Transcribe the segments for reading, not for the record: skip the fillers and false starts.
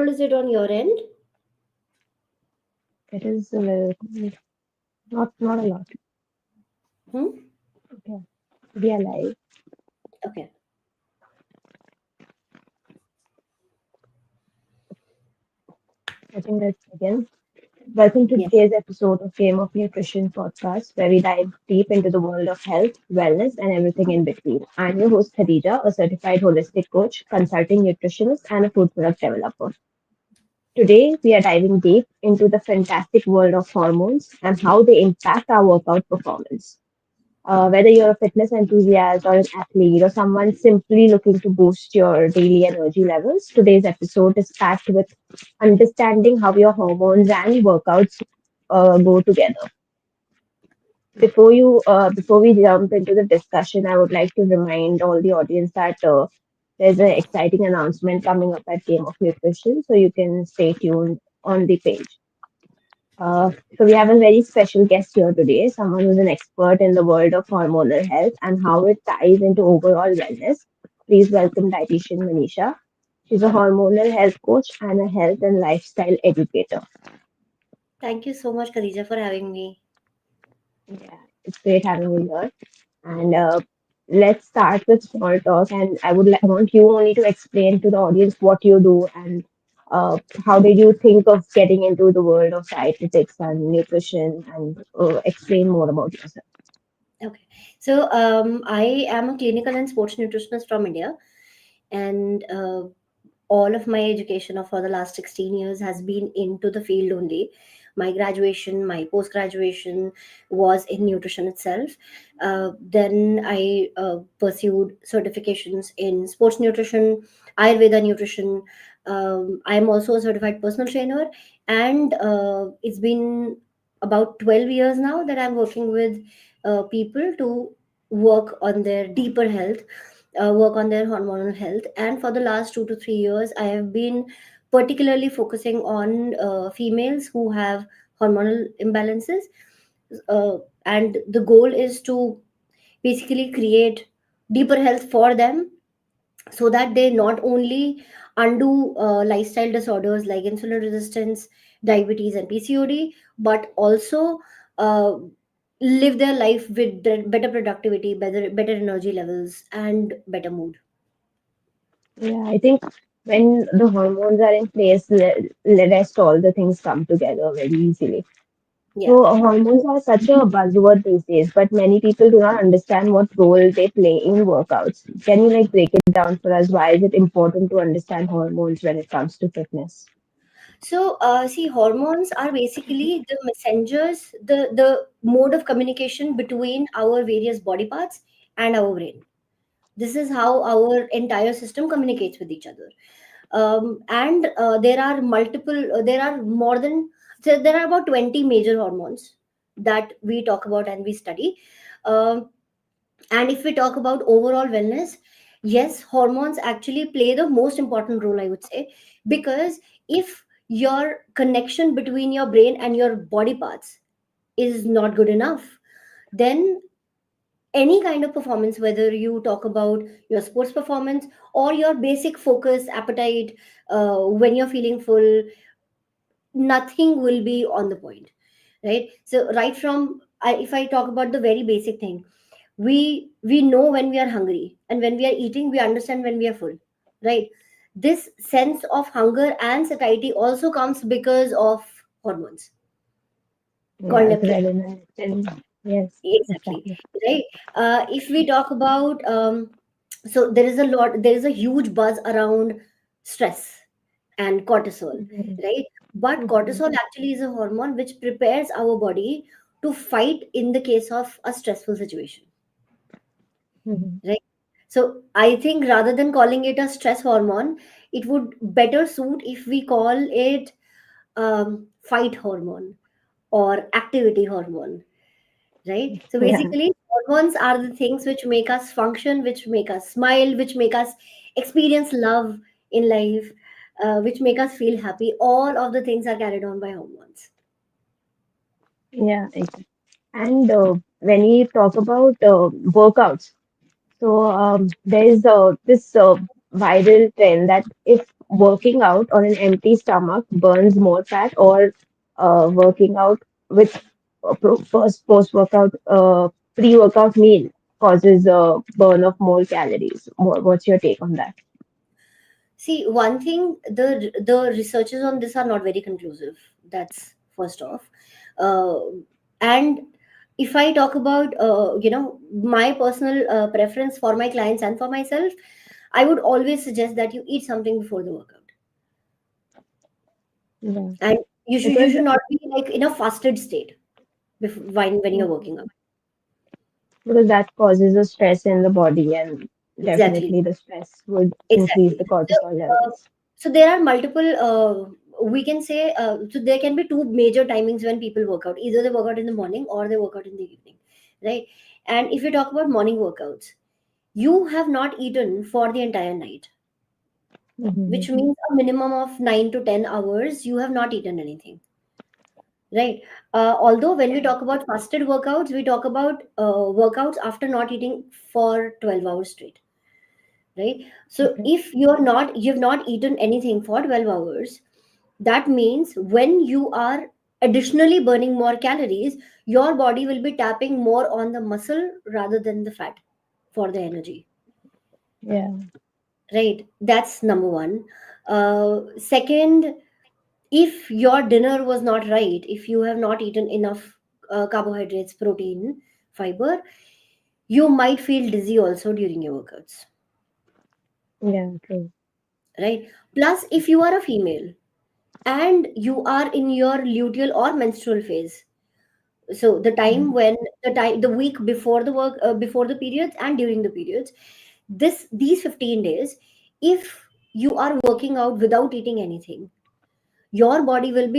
cold is it on your end? It is a little, not a lot. Hmm? Okay. We are live. Okay. I think let's begin. Welcome to Yes. today's episode of Game of Nutrition podcast, where we dive deep into the world of health, wellness, and everything in between. I'm your host, Khadija, a certified holistic coach, consulting nutritionist, and a food product developer. Today, we are diving deep into the fantastic world of hormones and how they impact our workout performance. Whether you're a fitness enthusiast or an athlete or someone simply looking to boost your daily energy levels, today's episode is packed with understanding how your hormones and workouts go together. Before we jump into the discussion, I would like to remind all the audience that there's an exciting announcement coming up at Game of Nutrition, so you can stay tuned on the page. So we have a very special guest here today, someone who's an expert in the world of hormonal health and how it ties into overall wellness. Please welcome dietitian Manisha. She's a hormonal health coach and a health and lifestyle educator. Thank you so much, Khadija, for having me. Yeah, it's great having you here. And let's start with small talk. And I want you only to explain to the audience what you do and how did you think of getting into the world of dietetics and nutrition and explain more about yourself. Okay. So, I am a clinical and sports nutritionist from India, and all of my education of for the last 16 years has been into the field only. My graduation, my post graduation was in nutrition itself. Then I pursued certifications in sports nutrition, Ayurveda nutrition. I am also a certified personal trainer, and it's been about 12 years now that I'm working with people to work on their deeper health, work on their hormonal health. And for the last 2 to 3 years, I have been particularly focusing on females who have hormonal imbalances. And the goal is to basically create deeper health for them, so that they not only undo lifestyle disorders like insulin resistance, diabetes, and PCOD, but also uh, live their life with better productivity, better energy levels, and better mood. Yeah, I think when the hormones are in place, the rest all the things come together very easily. Yeah. So hormones are such a buzzword these days, but many people do not understand what role they play in workouts. Can you like break it down for us? Why is it important to understand hormones when it comes to fitness? So, see, hormones are basically the messengers, the mode of communication between our various body parts and our brain. This is how our entire system communicates with each other. And there are multiple, there are more than, so there are about 20 major hormones that we talk about and we study. Um, and if we talk about overall wellness, yes, hormones actually play the most important role, I would say, because if your connection between your brain and your body parts is not good enough, then any kind of performance, whether you talk about your sports performance or your basic focus, appetite, when you're feeling full, nothing will be on the point, right? So right from if I talk about the very basic thing, we know when we are hungry, and when we are eating we understand when we are full, right? This sense of hunger and satiety also comes because of hormones called Yeah, leptin. adrenaline. Yes, Exactly, exactly. right. If we talk about so there is a huge buzz around stress and cortisol, Mhm, right? But mhm, cortisol actually is a hormone which prepares our body to fight in the case of a stressful situation, mhm. right? So I think rather than calling it a stress hormone, it would better suit if we call it fight hormone or activity hormone, right? So Yeah, basically, hormones are the things which make us function, which make us smile, which make us experience love in life, which make us feel happy. All of the things are carried on by hormones. yeah. And when we talk about workouts, so there's this viral trend that if working out on an empty stomach burns more fat, or working out with post workout pre workout meal causes a burn of more calories? What's your take on that? See, one thing, the researches on this are not very conclusive. That's first off. Uh, and if I talk about, my personal preference for my clients and for myself, I would always suggest that you eat something before the workout, Yeah. and you Because should not be like in a fasted state before, when you're working out. because that causes a stress in the body, and Exactly. definitely the stress would increase Exactly. the So, cortisol uh, levels. so there are multiple. We can say so there can be two major timings when people work out. Either they work out in the morning or they work out in the evening, right? And if you talk about morning workouts, you have not eaten for the entire night, which Mhm. means a minimum of 9 to 10 hours. You have not eaten anything, right? Although when we talk about fasted workouts, we talk about workouts after not eating for 12 hours straight, right? So Okay. if you've not eaten anything for 12 hours, that means when you are additionally burning more calories, your body will be tapping more on the muscle rather than the fat for the energy, Yeah. right? That's number one. Second, if your dinner was not right, if you have not eaten enough carbohydrates, protein, fiber, you might feel dizzy also during your workouts, Yeah. True. right? Plus, if you are a female and you are in your luteal or menstrual phase, so the time Mhm. when the week before the work, before the periods and during the periods, these 15 days, if you are working out without eating anything, your body will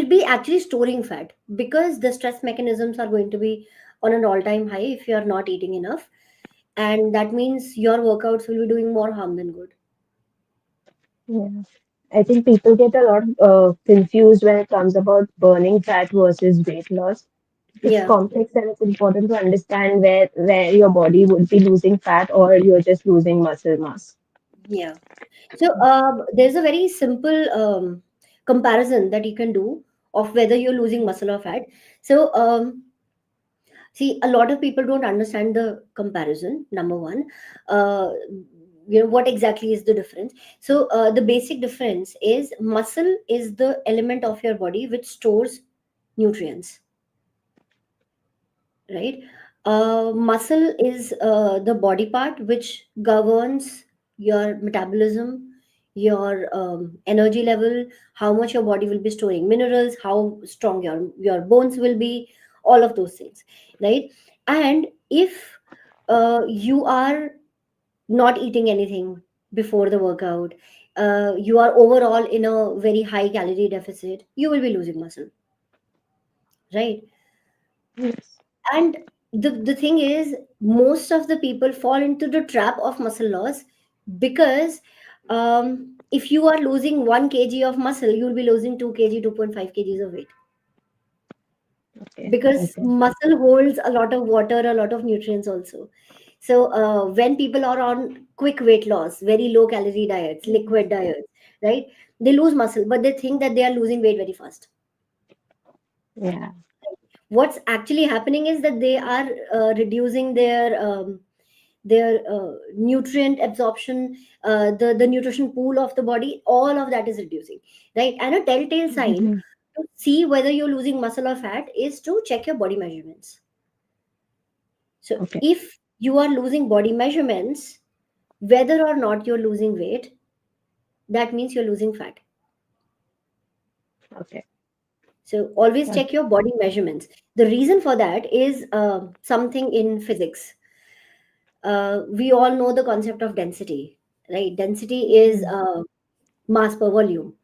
be actually storing fat, because the stress mechanisms are going to be on an all time high if you are not eating enough, and that means your workouts will be doing more harm than good. Yeah. I think people get a lot confused when it comes about burning fat versus weight loss. It's Yeah. complex, and it's important to understand where your body would be losing fat or you're just losing muscle mass. Yeah. So there's a very simple comparison that you can do of whether you're losing muscle or fat. So see, a lot of people don't understand the comparison. Number one, uh, what exactly is the difference? So the basic difference is muscle is the element of your body which stores nutrients, right? Muscle is the body part which governs your metabolism, your energy level, how much your body will be storing minerals, how strong your bones will be, all of those things, right? And if you are not eating anything before the workout, you are overall in a very high calorie deficit, you will be losing muscle, right? Yes. And the thing is, most of the people fall into the trap of muscle loss, because if you are losing 1 kg of muscle, you'll be losing 2 kg, 2.5 kgs of weight, Okay. because Okay. muscle holds a lot of water, a lot of nutrients also. So when people are on quick weight loss, very low calorie diets, Mhm. liquid diets, right, they lose muscle, but they think that they are losing weight very fast. Yeah. What's actually happening is that they are reducing their nutrient absorption, the nutrition pool of the body, all of that is reducing, right? And a telltale sign Mhm. to see whether you're losing muscle or fat is to check your body measurements. So Okay. if you are losing body measurements, whether or not you're losing weight, that means you're losing fat. Okay. So always Okay. check your body measurements. The reason for that is something in physics. We all know the concept of density, right? Density is Mhm. mass per volume,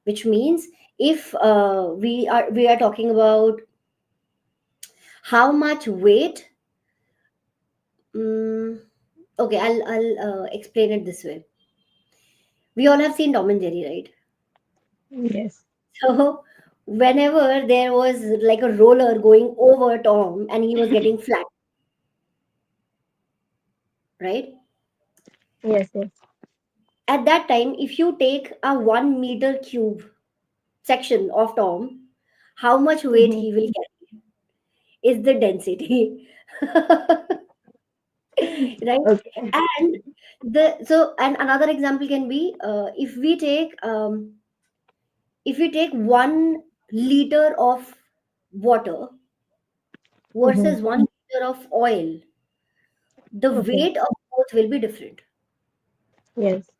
which means if we are talking about how much weight. um, okay, I'll explain it this way. We all have seen Tom and Jerry, right? Yes. So whenever there was like a roller going over Tom and he was getting flat, right? Yes. Yes. At that time, if you take a 1 meter cube section of Tom, how much weight Mm-hmm. he will carry is the density. Right? Okay. And and another example can be, if we take 1 liter of water Mm-hmm. versus 1 liter of oil, the Okay. weight of both will be different. Yes.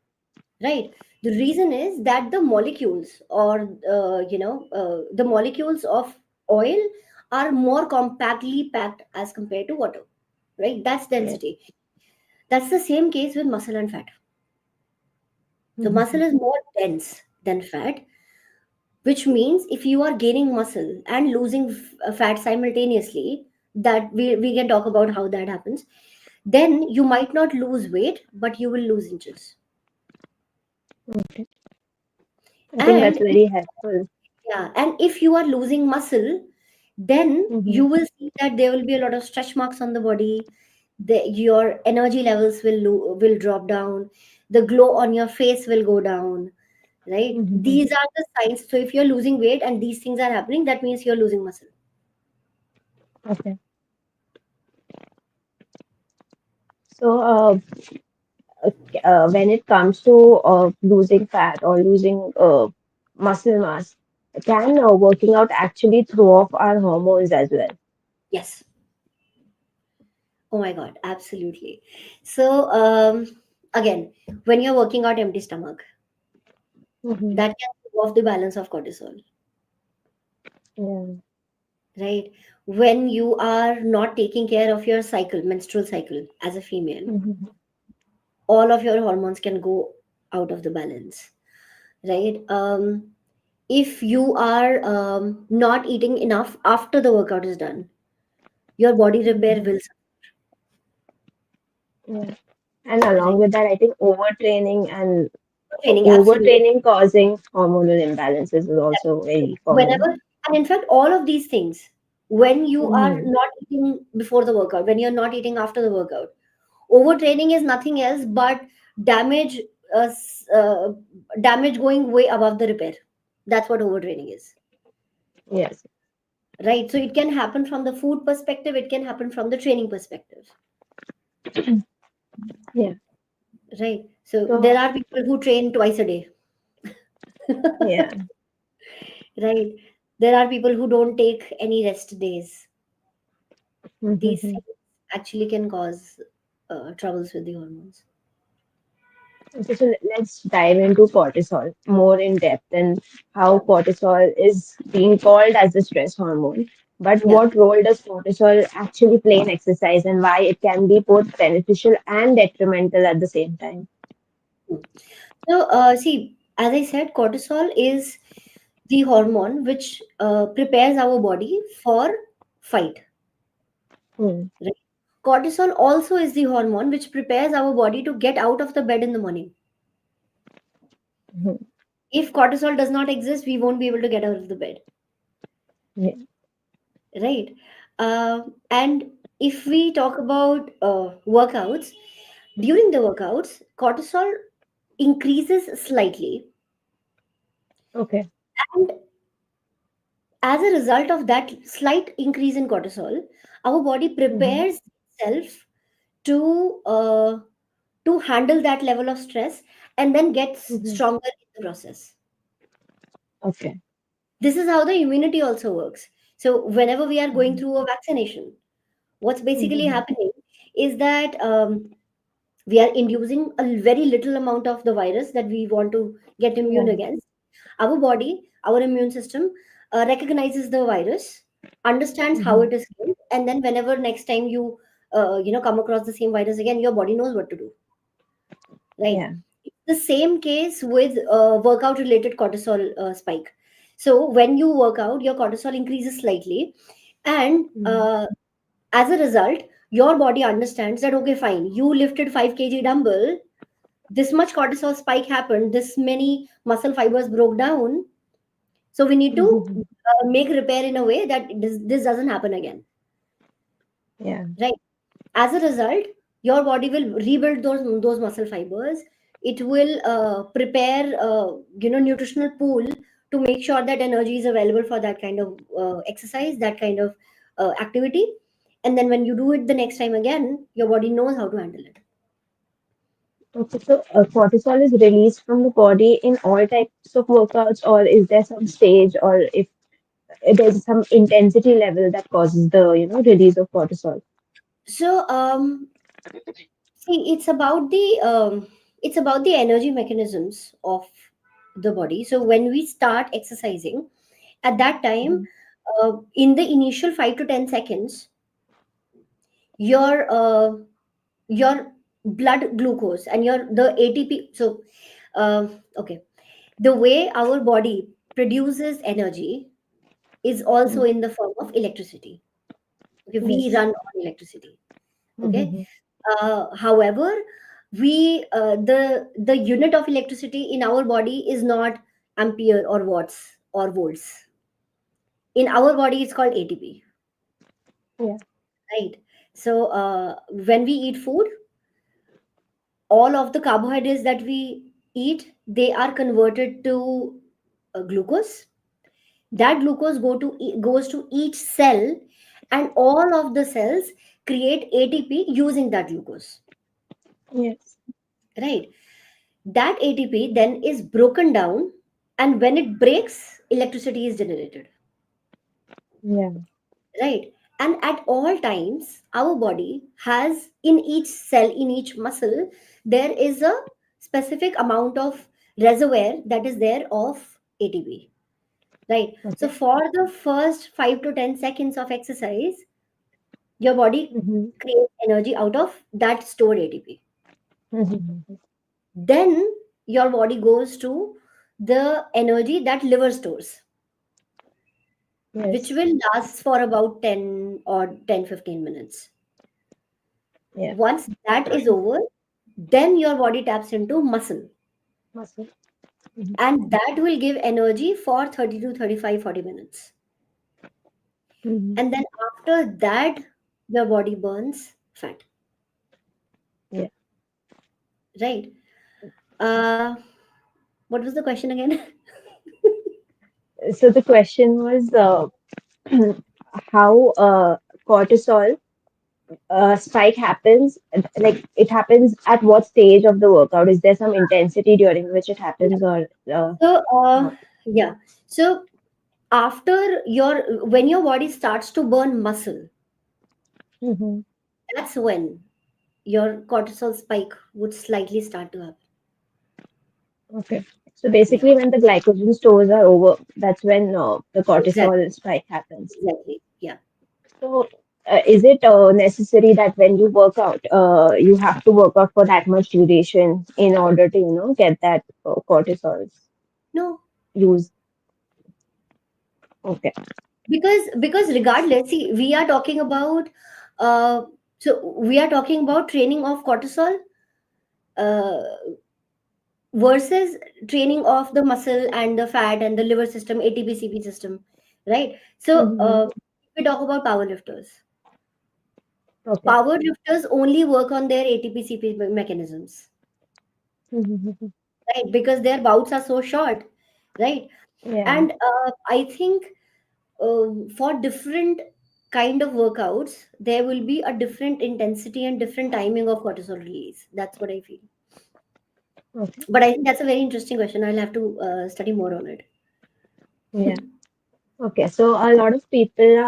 Right? The reason is that the molecules, or the molecules of oil are more compactly packed as compared to water. Right? That's Yes. density. That's the same case with muscle and fat. The Mm-hmm. muscle is more dense than fat, which means if you are gaining muscle and losing fat simultaneously, that we can talk about how that happens, then you might not lose weight, but you will lose inches. Okay. I think that's And very helpful. yeah, and if you are losing muscle, then Mm-hmm. you will see that there will be a lot of stretch marks on the body. Your energy levels will drop down. The glow on your face will go down. Right? Mm-hmm. These are the signs. So if you're losing weight and these things are happening, that means you're losing muscle. Okay. So, when it comes to losing fat or losing muscle mass, can working out actually throw off our hormones as well? Yes. Oh my God, absolutely. So again, when you're working out empty stomach, Mm-hmm. that can throw off the balance of cortisol. Yeah. Right? When you are not taking care of your cycle, menstrual cycle as a female, Mm-hmm. all of your hormones can go out of the balance. Right? If you are not eating enough after the workout is done, your body repair Mm-hmm. will Yeah. And suffer. along Right? with that, I think overtraining and Training, absolutely. overtraining causing hormonal imbalances is also very common. Whenever, and in fact, all of these things, when you are Mm-hmm. not eating before the workout, when you're not eating after the workout, overtraining is nothing else but damage, damage going way above the repair. That's what overtraining is. Yes. Right? So it can happen from the food perspective, it can happen from the training perspective. Yeah. Right? So there So, are people who train twice a day. yeah. Right? There are people who don't take any rest days. These Mm-hmm. things actually can cause troubles with the hormones. Okay, so let's dive into cortisol more in depth and how Yeah. cortisol is being called as the stress hormone. But Yeah. what role does cortisol actually play in exercise and why it can be both beneficial and detrimental at the same time? So, see, as I said, cortisol is the hormone which prepares our body for fight. Hmm. Right? Cortisol also is the hormone which prepares our body to get out of the bed in the morning. Mhm. If cortisol does not exist, we won't be able to get out of the bed. Yeah. Right? And if we talk about workouts, during the workouts, cortisol increases slightly. Okay. And as a result of that slight increase in cortisol, our body Hmm. prepares itself to handle that level of stress and then gets Hmm. stronger in the process. Okay. This is how the immunity also works. So whenever we are going Hmm. through a vaccination, what's basically Hmm. happening is that we are inducing a very little amount of the virus that we want to get immune Yeah. against. Our body, our immune system, recognizes the virus, understands how Hmm. it is killed, and then whenever next time you come across the same virus again, your body knows what to do. Right? Yeah. It's the same case with workout related cortisol spike. So when you work out, your cortisol increases slightly, and Hmm. as a result, your body understands that okay, fine, you lifted 5 kg dumbbell, this much cortisol spike happened, this many muscle fibers broke down, so we need to Hmm. make repair in a way that this doesn't happen again. Yeah. Right? As a result, your body will rebuild those muscle fibers, It will prepare nutritional pool to make sure that energy is available for that kind of exercise, that kind of activity. And then when you do it the next time again, your body knows how to handle it. Okay, so cortisol is released from the body in all types of workouts, or is there some stage, or if there's some intensity level that causes the, release of cortisol? So see, it's about the energy mechanisms of the body. So when we start exercising, at that time, Mhm. in the initial 5 to 10 seconds, your blood glucose and your the ATP. So okay, the way our body produces energy is also Mhm. in the form of electricity. Okay, we Yes. run on electricity. Okay, Mhm. however, the unit of electricity in our body is not ampere or watts or volts. In our body, it's called ATP, Yeah. right? So when we eat food, all of the carbohydrates that we eat, they are converted to glucose. That glucose goes to each cell, and all of the cells create ATP using that glucose, Yes. right? That ATP then is broken down, and when it breaks, electricity is generated, Yeah. right? And at all times, our body has, in each cell, in each muscle, there is a specific amount of reservoir that is there of ATP, right? So Okay. for the first 5 to 10 seconds of exercise, your body Mhm. creates energy out of that stored ATP. Mhm. Then your body goes to the energy that liver stores, which Yes. will last for about 10 or 10-15 minutes. Yeah. Once that is over, then your body taps into muscle, Muscle. Mhm. and that will give energy for 30 to 35, 40 minutes. Mhm. And then after that, your body burns fat, Yeah. right? Uh, what was the question again? So the question was how cortisol spike happens, like it happens at what stage of the workout? Is there some intensity during which it happens, or So, not? yeah. So after when your body starts to burn muscle, Hmm. that's when your cortisol spike would slightly start to happen. Okay. So Yeah, basically, when the glycogen stores are over, that's when the exactly, cortisol spike happens. exactly. Yeah. So, is it necessary that when you work out, you have to work out for that much duration in order to, get that cortisol No, use? Okay. because regardless, see, we are talking about uh, we are talking about training of cortisol uh, versus training of the muscle and the fat and the liver system, ATP CP system, right? So Hmm. we talk about powerlifters. Okay. Powerlifters only work on their ATP CP mechanisms, Hmm. right? Because their bouts are so short, right? Yeah. And I think for different kind of workouts, there will be a different intensity and different timing of cortisol release. That's what I feel. Okay. But I think that's a very interesting question. I'll have to study more on it. Yeah. Okay, so a lot of people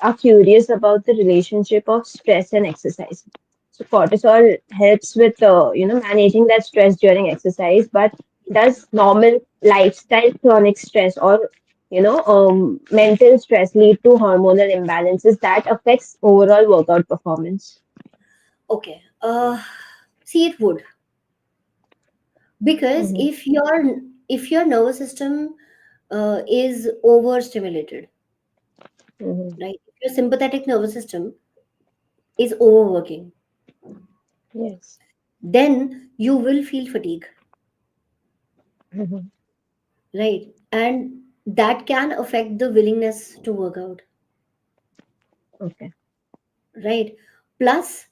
are curious about the relationship of stress and exercise. So cortisol helps with managing that stress during exercise, but does normal lifestyle chronic stress or mental stress lead to hormonal imbalances that affects overall workout performance? Okay. See, it would, because Mm-hmm. if your nervous system is overstimulated, Mm-hmm. right? If your sympathetic nervous system is overworking, Yes. then you will feel fatigue, Mm-hmm. right? And that can affect the willingness to work out, Okay. right? Plus,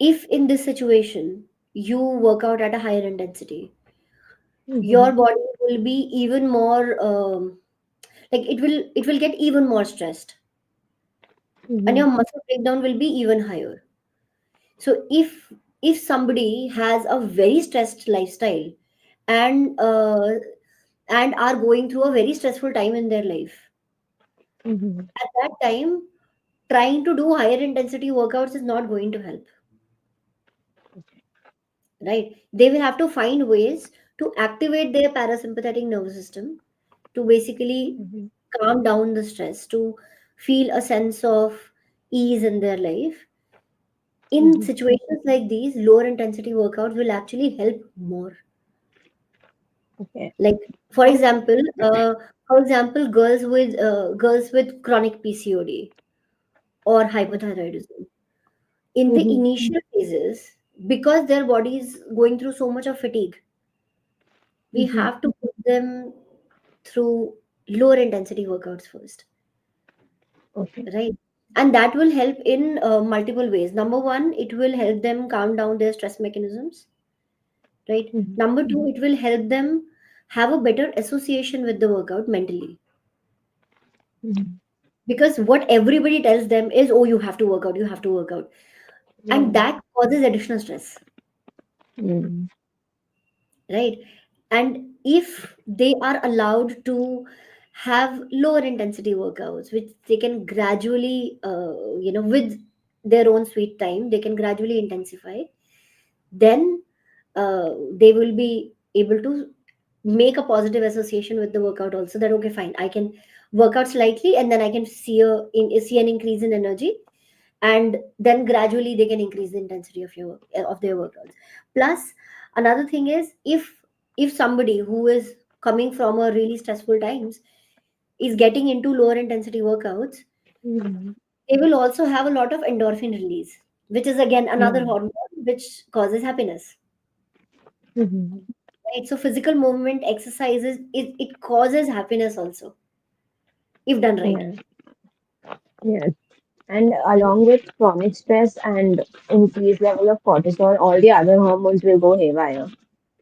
if in this situation you work out at a higher intensity, your Mhm. body will be even more like it will get even more stressed, and your Mhm. muscle breakdown will be even higher. So if somebody has a very stressed lifestyle, and are going through a very stressful time in their life, Mhm. at that time trying to do higher intensity workouts is not going to help, right? They will have to find ways to activate their parasympathetic nervous system to basically Mhm. calm down the stress, to feel a sense of ease in their life. In Mhm. situations like these, lower intensity workouts will actually help more. Okay. Like for example, girls with chronic PCOD or hypothyroidism. In the Mhm. initial phases, because their body is going through so much of fatigue, we Mhm. have to put them through lower intensity workouts first, Okay. right? And that will help in multiple ways. Number one, it will help them calm down their stress mechanisms, right? Mhm. Number two, it will help them have a better association with the workout mentally, Mhm. because what everybody tells them is, oh, you have to work out, you have to work out, and Yeah. that causes additional stress, Mhm. right? And if they are allowed to have lower intensity workouts, which they can gradually with their own sweet time, they can gradually intensify, then they will be able to make a positive association with the workout also, that okay, fine, I can work out slightly and then I can see an increase in energy, and then gradually they can increase the intensity of their workouts. Plus, another thing is, if somebody who is coming from a really stressful times is getting into lower intensity workouts, Mhm. they will also have a lot of endorphin release, which is again another Yeah. hormone which causes happiness, Mhm. right? So physical movement exercises, it causes happiness also, if done right. Yeah. Yeah. And along with chronic stress and increased level of cortisol, all the other hormones will go haywire.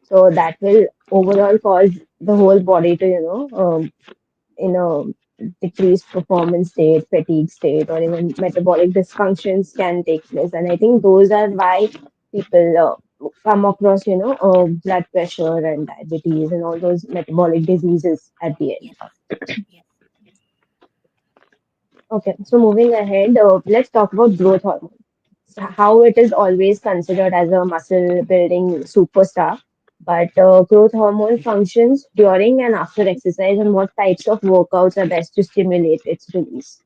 So that will overall cause the whole body to, in a decreased performance state, fatigue state, or even metabolic dysfunctions can take place. And I think those are why people come across, blood pressure and diabetes and all those metabolic diseases at the end. Yes, yes. Okay, so moving ahead, let's talk about growth hormone. How it is always considered as a muscle building superstar, but growth hormone functions during and after exercise, and what types of workouts are best to stimulate its release.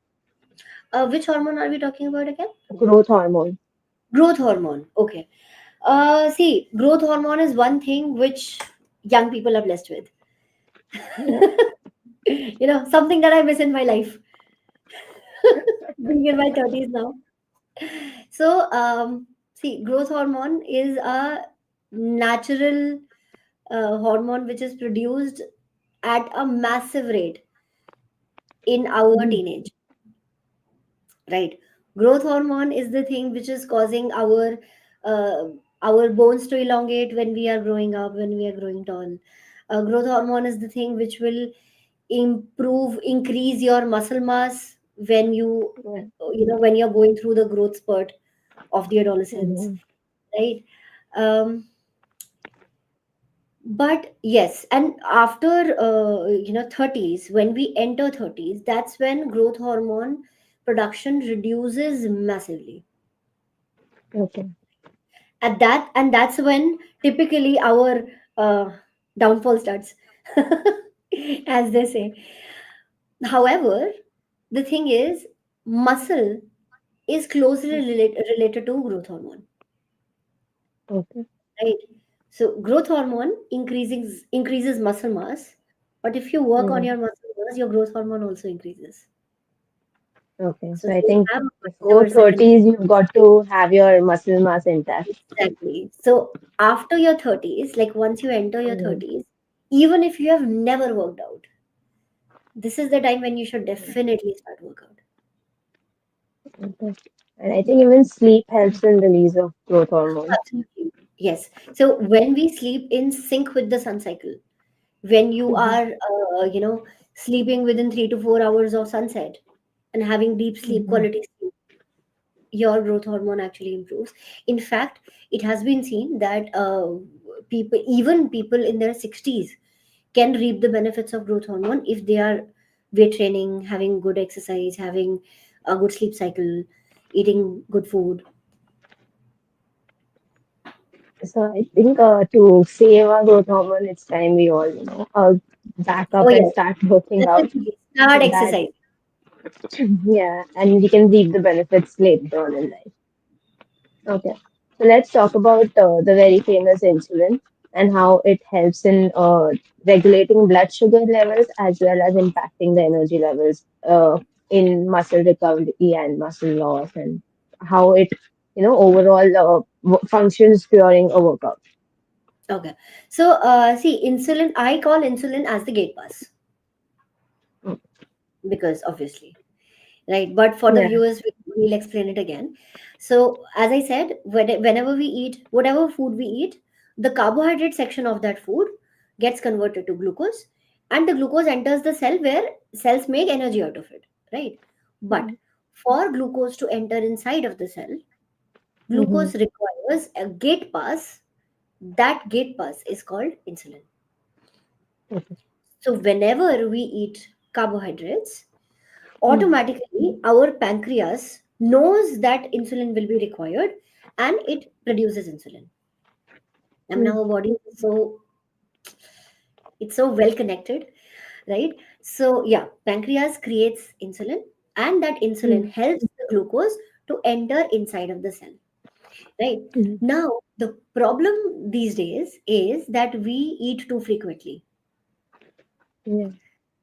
Which hormone are we talking about again? Growth hormone. Growth hormone. Okay. See, growth hormone is one thing which young people are blessed with. Yeah. Something that I miss in my life, being in my 30s now. So, see, growth hormone is a natural hormone which is produced at a massive rate in our Mhm. teenage, right? Growth hormone is the thing which is causing uh, our bones to elongate when we are growing up, when we are growing tall. Growth hormone is the thing which will increase your muscle mass when Yeah. when you're going through the growth spurt of the adolescence, Mhm. right? Um, but yes, and after 30s, when we enter 30s, that's when growth hormone production reduces massively. Okay. And that's when typically our uh, downfall starts, as they say. However, the thing is, muscle is closely related to growth hormone, Okay. right? So growth hormone increases muscle mass, but if you work on Mhm. your muscle mass, your growth hormone also increases. Okay. So So I they think have a before vice versa. 30s, you've got to have your muscle mass intact. Exactly. So after your 30s, like once you enter your Mhm. 30s, even if you have never worked out, this is the time when you should definitely start workout. Okay. And I think even sleep helps in release of growth hormone. Absolutely. Yes. So when we sleep in sync with the sun cycle, when you Mhm, are, sleeping within 3 to 4 hours of sunset and having deep sleep, mhm. quality sleep, your growth hormone actually improves. In fact, it has been seen that people, even people in their 60s, can reap the benefits of growth hormone if they are weight training, having good exercise, having a good sleep cycle, eating good food. So I think to save our growth hormone, it's time we all, back Oh up and yes, start working out definitely start so that, exercise. yeah, and we can reap the benefits later on in life. Okay. So let's talk about the very famous insulin and how it helps in regulating blood sugar levels as well as impacting the energy levels in muscle recovery and muscle loss and how it, overall functions during a workout. Okay, so see, insulin, I call insulin as the gate pass, Mm. because obviously, right? But for the Yeah. viewers, we'll explain it again. So as I said, whenever we eat, whatever food we eat, the carbohydrate section of that food gets converted to glucose, and the glucose enters the cell where cells make energy out of it, right? But for glucose to enter inside of the cell, Mm-hmm. glucose requires a gate pass. That gate pass is called insulin. So whenever we eat carbohydrates, automatically our pancreas knows that insulin will be required, and it produces insulin. I mean, our body is so, it's so well connected, right? So yeah, pancreas creates insulin, and that insulin helps the glucose to enter inside of the cell, right? Now the problem these days is that we eat too frequently. Yeah.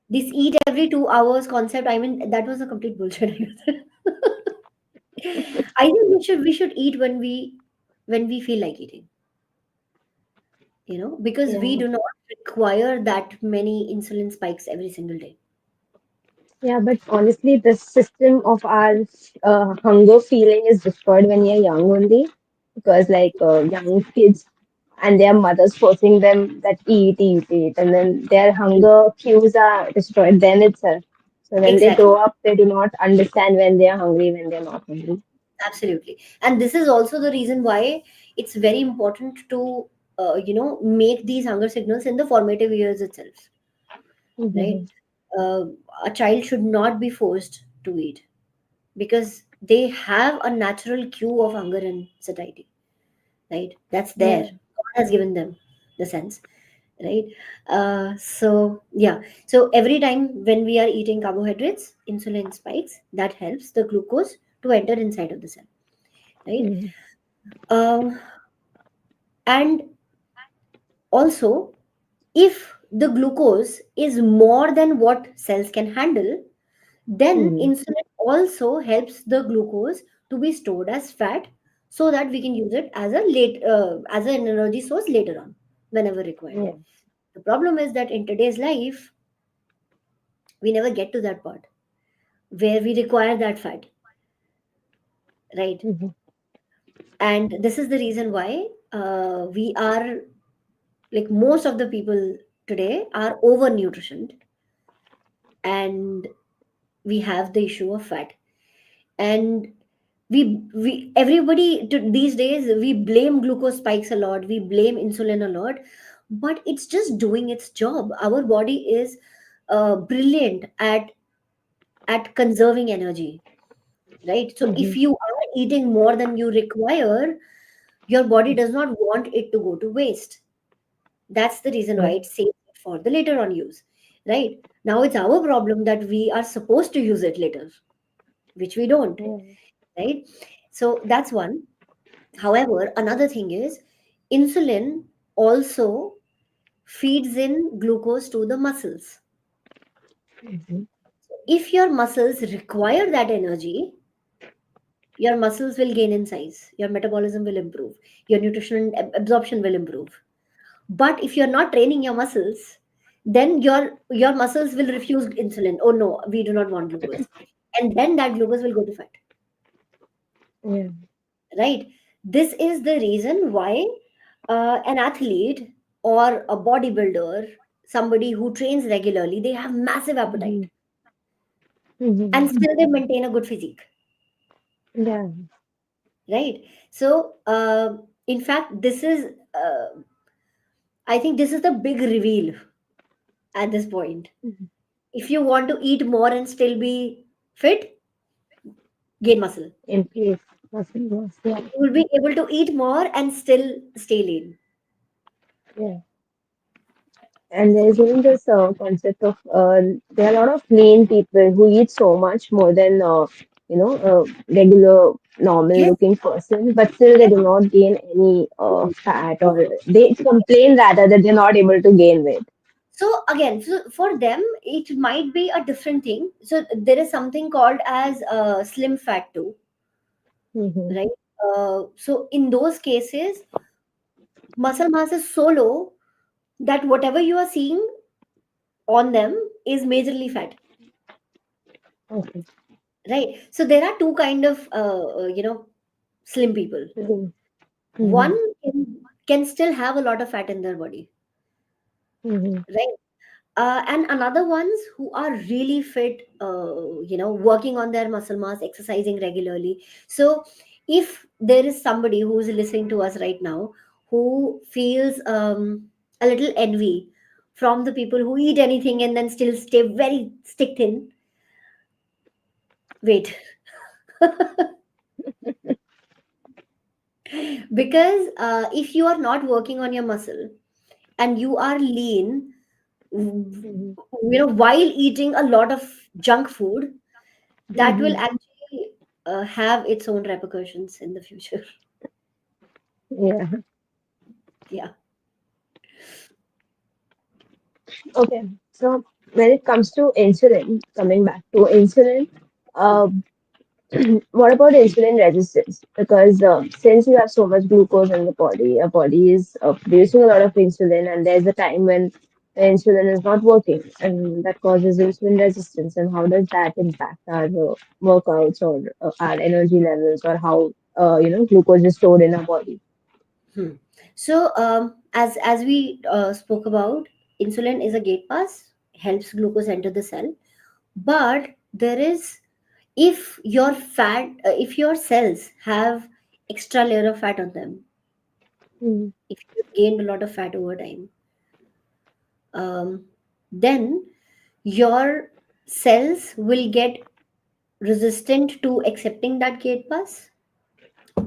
This eat every 2 hours concept, I mean, that was a complete bullshit. I think we should eat when we feel like eating, because we Yeah. do not require that many insulin spikes every single day. Yeah, but honestly, the system of our hunger feeling is destroyed when you're young only, because like young kids and their mothers forcing them that eat, eat, eat, and then their hunger cues are destroyed then itself. So when they Exactly, grow up, they do not understand when they are hungry, when they're not hungry. absolutely. And this is also the reason why it's very important to make these hunger signals in the formative years itself, right? Mm-hmm. uh, a child should not be forced to eat, because they have a natural cue of hunger and satiety, right? That's there. Yeah. God has given them the sense, right? So yeah, so every time when we are eating carbohydrates, insulin spikes. That helps the glucose to enter inside of the cell, right? Mm-hmm. um, and also, if the glucose is more than what cells can handle, then Mm-hmm. insulin also helps the glucose to be stored as fat, so that we can use it as a as an energy source later on whenever required. Yeah. The problem is that in today's life, we never get to that part where we require that fat, right? Mm-hmm. And this is the reason why we are, like, most of the people today are over nutritioned, and we have the issue of fat. And we everybody these days, we blame glucose spikes a lot, we blame insulin a lot, but it's just doing its job. Our body is brilliant at conserving energy, right? So Mm-hmm. if you are eating more than you require, your body does not want it to go to waste. That's the reason why Yeah. it saves it for the later on use, right? Now it's our problem that we are supposed to use it later, which we don't, Yeah. right? So that's one. However, another thing is, insulin also feeds in glucose to the muscles. Mm-hmm. If your muscles require that energy, your muscles will gain in size, your metabolism will improve, your nutrition absorption will improve. But if you're not training your muscles, then your muscles will refuse insulin. Oh no, we do not want glucose. And then that glucose will go to fat, Yeah. right? This is the reason why, An athlete or a bodybuilder, somebody who trains regularly, they have massive Mm-hmm. appetite Mm-hmm. and still they maintain a good physique, Yeah. right? So, in fact, I think this is the big reveal at this point. Mm-hmm. If you want to eat more and still be fit, gain muscle. In case nothing was. Yeah. You will be able to eat more and still stay lean. Yeah. And there's even this concept of there are a lot of lean people who eat so much more than a regular normal Yes, looking person, but still they yes. do not gain any fat, or they complain rather that they're not able to gain weight. So again, so for them, it might be a different thing. So there is something called as slim fat too, Mm-hmm. right? So in those cases, muscle mass is so low that whatever you are seeing on them is majorly fat, Okay. right? So there are two kind of slim people. Mm-hmm. One Mm-hmm. can still have a lot of fat in their body, Mm-hmm. right? And another ones who are really fit, working on their muscle mass, exercising regularly. So if there is somebody who is listening to us right now who feels a little envy from the people who eat anything and then still stay very stick thin, wait. Because if you are not working on your muscle and you are lean, Mm-hmm. while eating a lot of junk food, that will Mm-hmm. actually have its own repercussions in the future. Yeah. Yeah. Okay. So when it comes to insulin, coming back to insulin, uh, what about insulin resistance? Because since you have so much glucose in the body, your body is producing a lot of insulin, and there's a time when the insulin is not working, and that causes insulin resistance. And how does that impact our workouts, or our energy levels, or how glucose is stored in our body? Hmm. So, as we spoke about, insulin is a gate pass, helps glucose enter the cell. But there is, if your cells have extra layer of fat on them, Mm, if you've gained a lot of fat over time, um, then your cells will get resistant to accepting that gate pass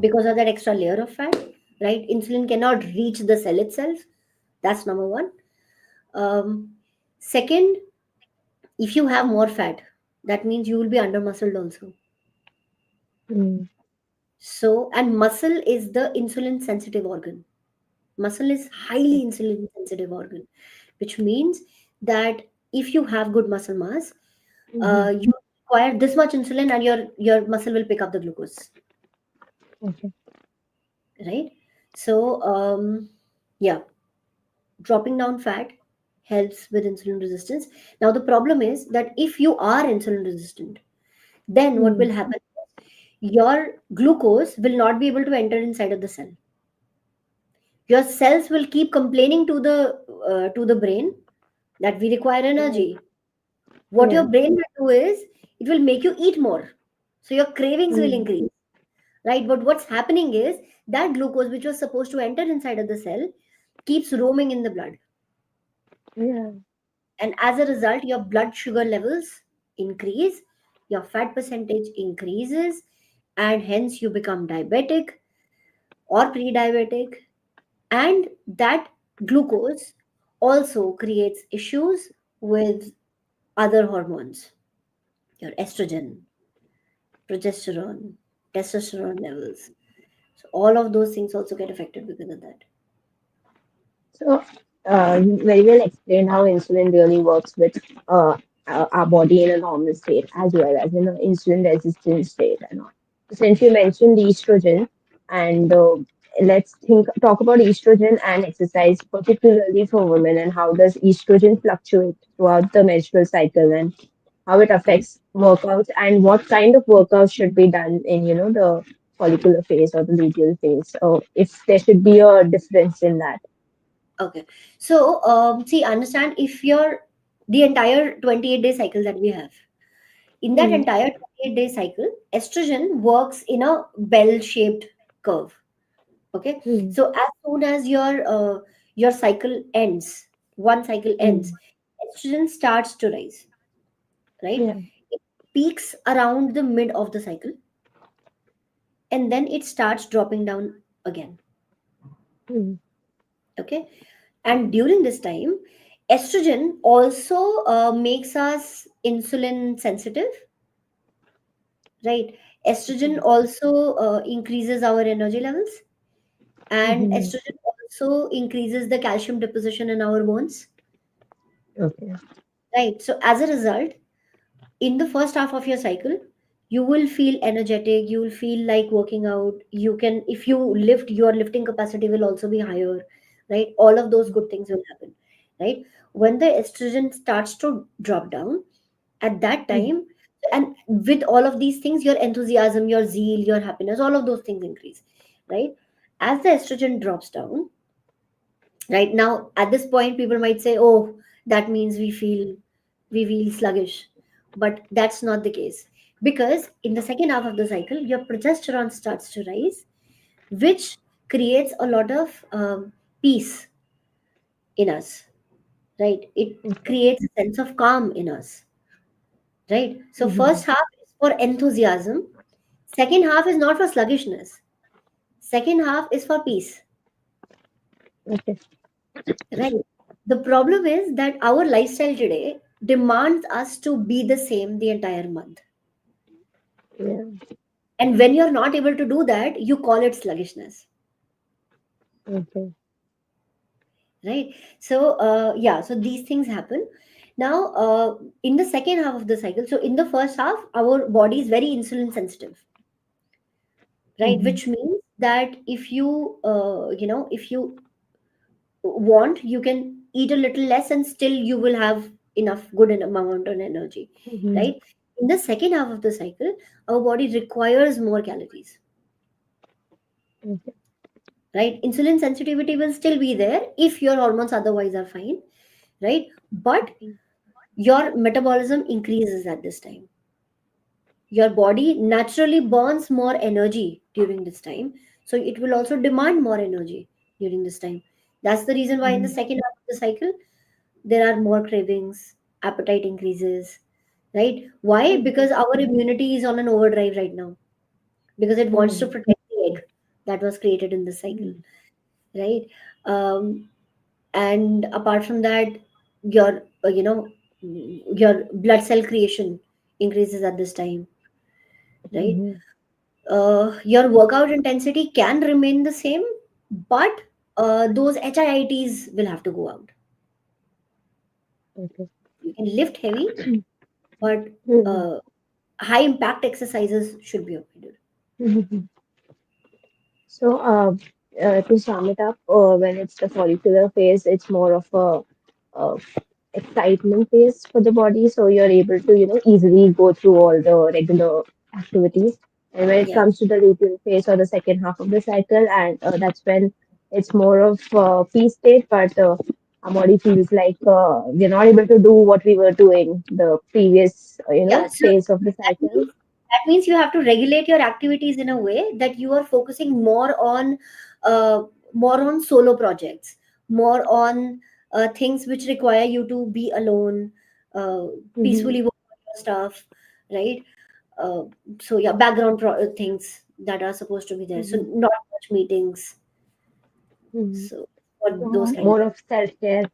because of that extra layer of fat, right? Insulin cannot reach the cell itself. That's number one. Second, if you have more fat, that means you will be under muscled also. mm, So, and muscle is the insulin sensitive organ. Muscle is highly okay. insulin sensitive organ, which means that if you have good muscle mass, Hmm. you require this much insulin and your muscle will pick up the glucose, Okay. right? So, yeah, dropping down fat helps with insulin resistance. Now the problem is that if you are insulin resistant, then what Mm, will happen, your glucose will not be able to enter inside of the cell. Your cells will keep complaining to the brain that we require mm, energy. What your yeah. brain will do is it will make you eat more, so your cravings will Mm, increase, right? But what's happening is that glucose which was supposed to enter inside of the cell keeps roaming in the blood, yeah. and as a result your blood sugar levels increase, your fat percentage increases, and hence you become diabetic or pre-diabetic. And that glucose also creates issues with other hormones, your estrogen, progesterone, testosterone levels. So all of those things also get affected because of that. So, you very well explained how insulin really works with our body in a normal state as well as in an insulin resistant state and all. Since you mentioned estrogen, and let's talk about estrogen and exercise, particularly for women, and how does estrogen fluctuate throughout the menstrual cycle, and how it affects workouts, and what kind of workouts should be done in the follicular phase or the luteal phase, or if there should be a difference in that. Okay. So, see, understand if you're the entire 28-day cycle that we have, in that Mm, entire 28-day cycle, estrogen works in a bell shaped curve. Okay. mm, So, as soon as your cycle ends, one cycle ends, mm. estrogen starts to rise, right? Yeah. It peaks around the mid of the cycle and then it starts dropping down again. Mm, Okay. And during this time, estrogen also makes us insulin sensitive, right? Estrogen okay. also increases our energy levels, and Mhm. estrogen also increases the calcium deposition in our bones, Okay. right? So as a result, in the first half of your cycle, you will feel energetic, you will feel like working out, you can, if you lift, your lifting capacity will also be higher, right? All of those good things will happen, right? When the estrogen starts to drop down, at that Mm, time, and with all of these things, your enthusiasm, your zeal, your happiness, all of those things increase, right? As the estrogen drops down, right now, at this point, people might say, oh, that means we feel sluggish, but that's not the case, because in the second half of the cycle, your progesterone starts to rise, which creates a lot of peace in us, right? It okay. creates a sense of calm in us, right? So Mhm. first half is for enthusiasm, second half is not for sluggishness, second half is for peace, Okay. right? The problem is that our lifestyle today demands us to be the same the entire month, Yeah. and when you're not able to do that, you call it sluggishness, Okay. right? So yeah, so these things happen. Now in the second half of the cycle, so in the first half our body is very insulin sensitive, right? Mhm. Which means that if you if you want, you can eat a little less and still you will have enough good amount of energy, Mhm. right? In the second half of the cycle, our body requires more calories, Okay. right? Insulin sensitivity will still be there if your hormones otherwise are fine, right? But your metabolism increases at this time. Your body naturally burns more energy during this time, so it will also demand more energy during this time. That's the reason why in the Mhm. second half of the cycle there are more cravings, appetite increases, right? Why? Mhm. Because our immunity is on an overdrive right now, because it wants to Mhm. protect the egg that was created in the cycle, Mhm. right? um, and apart from that, your your blood cell creation increases at this time, right? Mhm. Your workout intensity can remain the same, but those HIITs will have to go out. Okay. You can lift heavy, but Mhm. uh, high impact exercises should be avoided. Mhm. So, to sum it up, when it's the follicular phase, it's more of a excitement phase for the body. So you're able to, easily go through all the regular activities. And when it Yeah, comes to the luteal phase or the second half of the cycle, and that's when it's more of peace state, but our body feels like we're not able to do what we were doing the previous, yeah. So phase of the that cycle. means that means you have to regulate your activities in a way that you are focusing uh, more on solo projects, more on things which require you to be alone, uh, Mm-hmm. peacefully work on your stuff, right? Uh, so yeah, background things that are supposed to be there. So Mm-hmm. not much meetings. Mm-hmm. So for those So kind of more of self-care.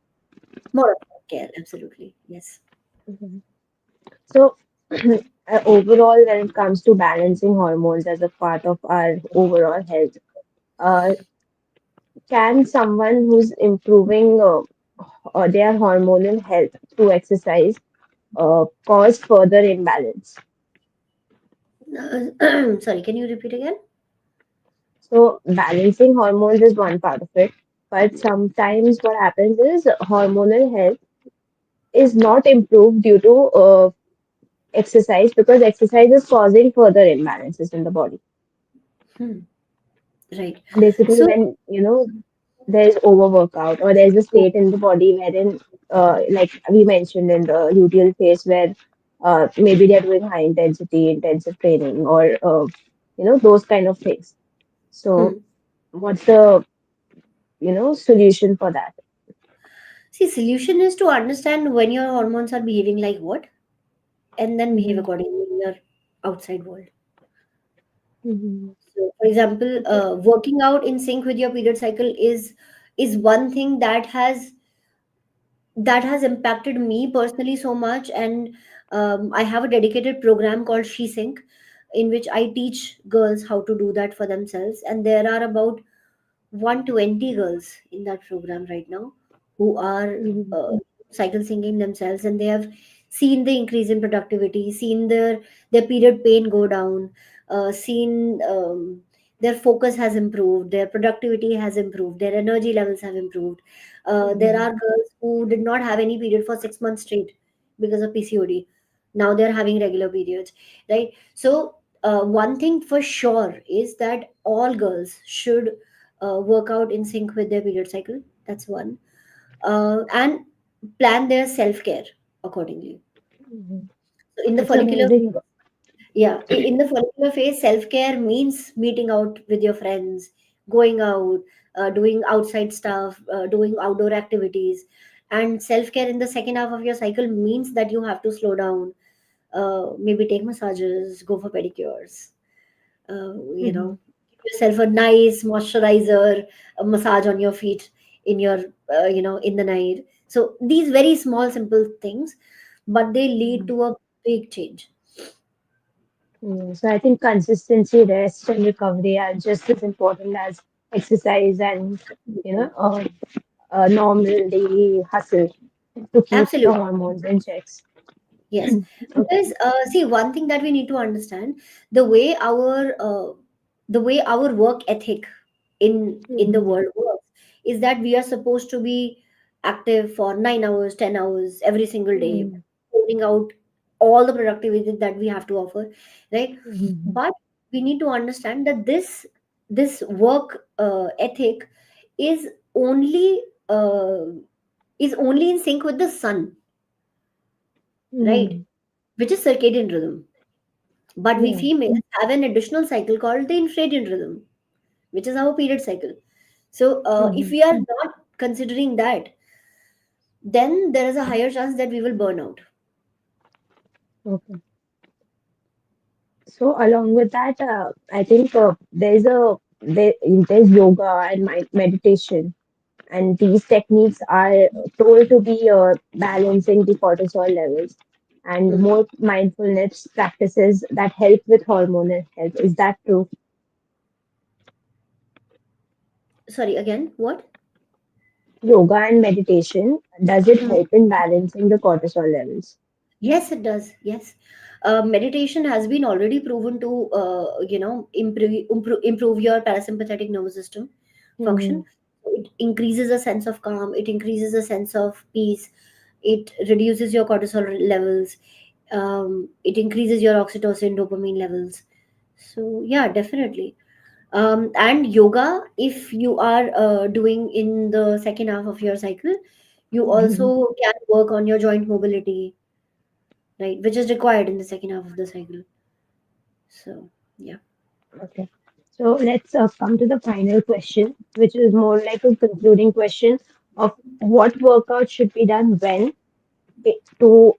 more of care, absolutely, yes. Mhm. So, overall, when it comes to balancing hormones as a part of our overall health, uh, can someone who's improving their hormonal health through exercise cause further imbalance? Sorry, can you repeat again? So, balancing hormones is one part of it, but sometimes what happens is hormonal health is not improved due to exercise because exercise is causing further imbalances in the body. Hmm. Right. Basically, So, when there's overworkout or there's a state in the body wherein, like we mentioned in the luteal phase, where maybe they're doing high intensity, intensive training, or those kind of things. So, hmm. what's the solution for that? See, solution is to understand when your hormones are behaving like what, and then behave Mm-hmm. accordingly in your outside world. Mm-hmm. So, for example, working out in sync with your period cycle is one thing that has impacted me personally so much. And I have a dedicated program called She Sync, in which I teach girls how to do that for themselves. And there are about 120 girls in that program right now who are Mm-hmm. uh, cycle syncing themselves, and they have seen the increase in productivity, seen their period pain go down, seen their focus has improved, their productivity has improved, their energy levels have improved. There Mm-hmm. are girls who did not have any period for 6 months straight because of PCOD. Now they're having regular periods, right? So one thing for sure is that all girls should work out in sync with their period cycle. That's one. And plan their self care accordingly. Mm-hmm. So in the That's follicular, amazing. yeah, in the follicular phase, self care means meeting out with your friends, going out, doing outside stuff, doing outdoor activities. And self care in the second half of your cycle means that you have to slow down, maybe take massages, go for pedicures, Mm-hmm. give yourself a nice moisturizer, a massage on your feet in your, in the night. So these very small, simple things, but they lead Mm-hmm. to a big change. So I think consistency, rest, and recovery are just as important as exercise and a normal daily hustle to keep the Absolutely. hormones in checks. Yes, Okay. because see, one thing that we need to understand, the way our work ethic in the Mm-hmm. world works is that we are supposed to be active for 9 hours, 10 hours every single day, Mm-hmm. pouring out all the productivity that we have to offer, right? Mm-hmm. But we need to understand that this work ethic is only uh, is only in sync with the sun, right? Mm-hmm. Which is circadian rhythm. But we Yeah. females have an additional cycle called the infradian rhythm, which is our period cycle. So, if Mm-hmm. we are not considering that, then there is a higher chance that we will burn out. Okay. So along with that, I think there's yoga and meditation, and these techniques are told to be balancing the cortisol levels and Hmm. more mindfulness practices that help with hormonal health. Is that true? Sorry, again, what? Yoga and meditation, does it Hmm. help in balancing the cortisol levels? Yes, it does. Yes. Meditation has been already proven to, improve your parasympathetic nervous system Mm-hmm. function. It increases a sense of calm. It increases a sense of peace. It reduces your cortisol levels. It increases your oxytocin, dopamine levels. So yeah, definitely. And yoga, if you are doing in the second half of your cycle, you also can work on your joint mobility, right, which is required in the second half of the cycle. So yeah. Okay. So let's come to the final question, which is more like a concluding question of what workout should be done when to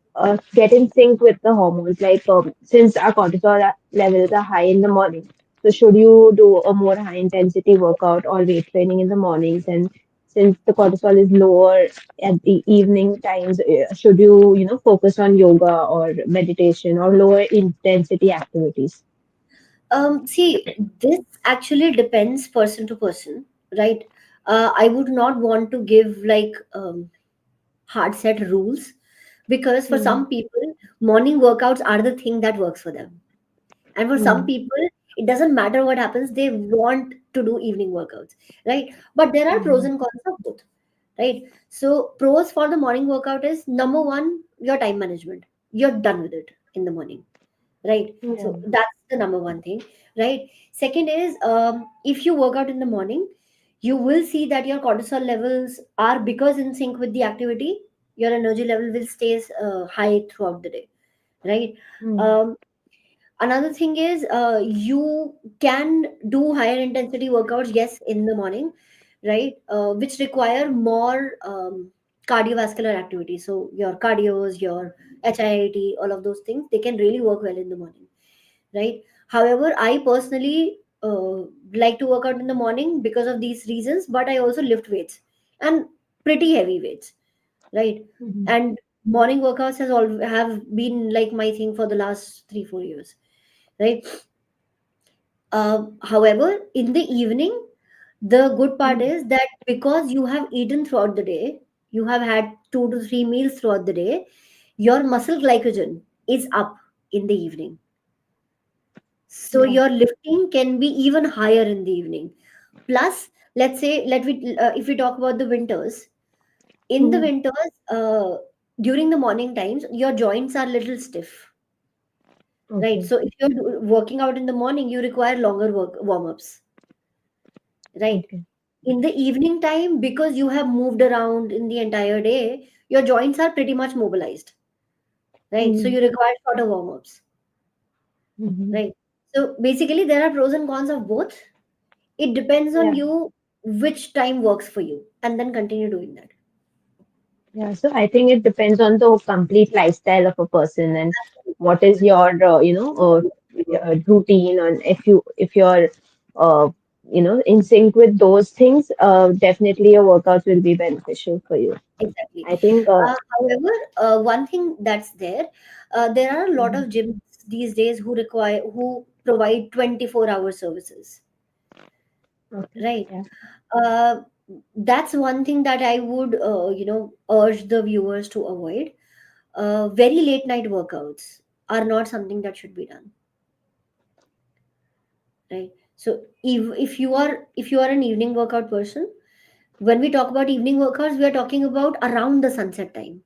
get in sync with the hormones. Like since our cortisol levels are high in the morning, so should you do a more high intensity workout or weight training in the mornings? And since the cortisol is lower at the evening times, should you focus on yoga or meditation or lower intensity activities? See, this actually depends person to person, right? I would not want to give like hard set rules, because for Mm-hmm. some people morning workouts are the thing that works for them, and for some Mm-hmm. people it doesn't matter what happens, they want to do evening workouts, right? But there are pros Mm-hmm. and cons of both, right? So pros for the morning workout is, number one, your time management. You're done with it in the morning. right? Yeah. So that's the number one thing, right? Second is, if you work out in the morning, you will see that your cortisol levels are, because in sync with the activity, your energy level will stay high throughout the day, right? Mm. um, Another thing is, you can do higher intensity workouts, yes, in the morning, right? Which require more cardiovascular activity. So your cardios, your HIIT, all of those things, they can really work well in the morning, right? However, I personally like to work out in the morning because of these reasons, but I also lift weights, and pretty heavy weights, right? Mhm. And morning workouts have been like my thing for the last 3 4 years, right? However, in the evening, the good part Mm. is that because you have eaten throughout the day, you have had 2 to 3 meals throughout the day, your muscle glycogen is up in the evening. So Yeah. your lifting can be even higher in the evening. Plus, let's say, if we talk about the winters, in the Mm. winters, during the morning times, your joints are little stiff, right? Okay. So if you're working out in the morning, you require longer warm ups, right? Okay. In the evening time, because you have moved around in the entire day, your joints are pretty much mobilized, right? So Mm. you require shorter warm ups, Mhm. right? So basically, there are pros and cons of both. It depends on Yeah. you which time works for you, and then continue doing that. Yeah. So I think it depends on the complete lifestyle of a person and what is your, routine, and if you're, uh, in sync with those things, definitely your workouts will be beneficial for you. Exactly. I think. However, one thing that's there, there are a lot Mhm. of gyms these days who provide 24-hour services, Okay. right? Yeah. Uh, that's one thing that I would, urge the viewers to avoid. Very late night workouts are not something that should be done, right? So if you are an evening workout person, when we talk about evening workouts, we are talking about around the sunset time,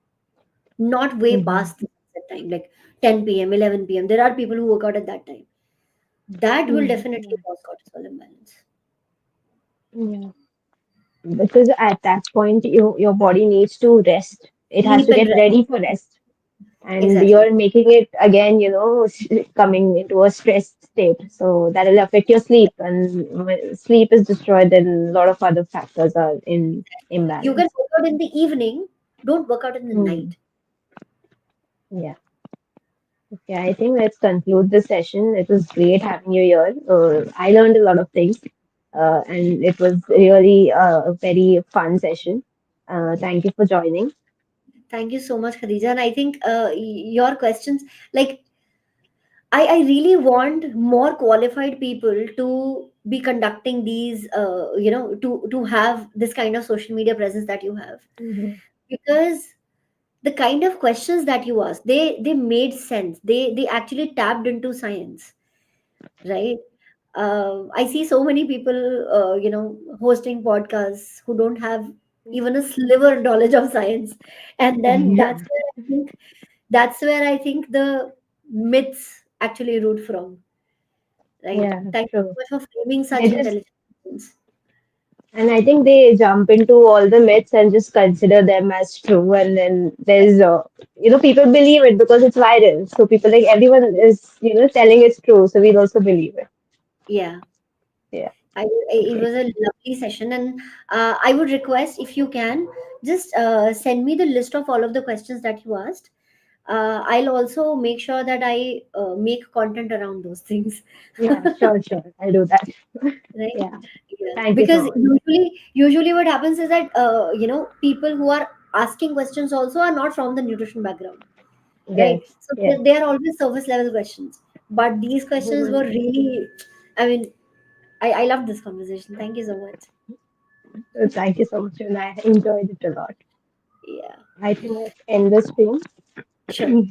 not way Mhm. past the sunset time, like 10 p.m., 11 p.m. There are people who work out at that time. That will Mm. definitely Yeah. cause cortisol imbalance. Yeah. Because at that point, your body needs to rest. It has Sleep to and get rest. ready for rest. And Exactly. you're making it again, coming into a stressed state. So that will affect your sleep, and when sleep is destroyed, then a lot of other factors are in You can imbalance. work out in the evening, don't work out in the Hmm. night. Yeah. Okay, I think let's conclude the session. It was great having you here. I learned a lot of things, and it was really a very fun session. Thank you for joining. Thank you so much, Khadija. And I think your questions, like, I really want more qualified people to be conducting these, to have this kind of social media presence that you have. Mhm. Because the kind of questions that you asked, they made sense. They actually tapped into science, right? I see so many people, hosting podcasts who don't have even a sliver knowledge of science, and then Yeah, that's where I think the myths actually root from, right? yeah, Thank you true. so much for framing They such just intelligent questions. And I think they jump into all the myths and just consider them as true. And then people believe it because it's viral. So people, like, everyone is, telling it's true. So we'll also believe it. Yeah. Yeah. It Okay. was a lovely session, and I would request, if you can, just send me the list of all of the questions that you asked. I'll also make sure that I make content around those things, Yeah, sure, sure. I'll do that. right? Yeah. Yeah, Thank you so because much. usually what happens is that, people who are asking questions also are not from the nutrition background, right? Yes. So Yes. they are always surface level questions, but these questions Mhm. were really, I mean, I love this conversation. Thank you so much. So thank you so much. And I enjoyed it a lot. Yeah, I think let's end the stream. sure.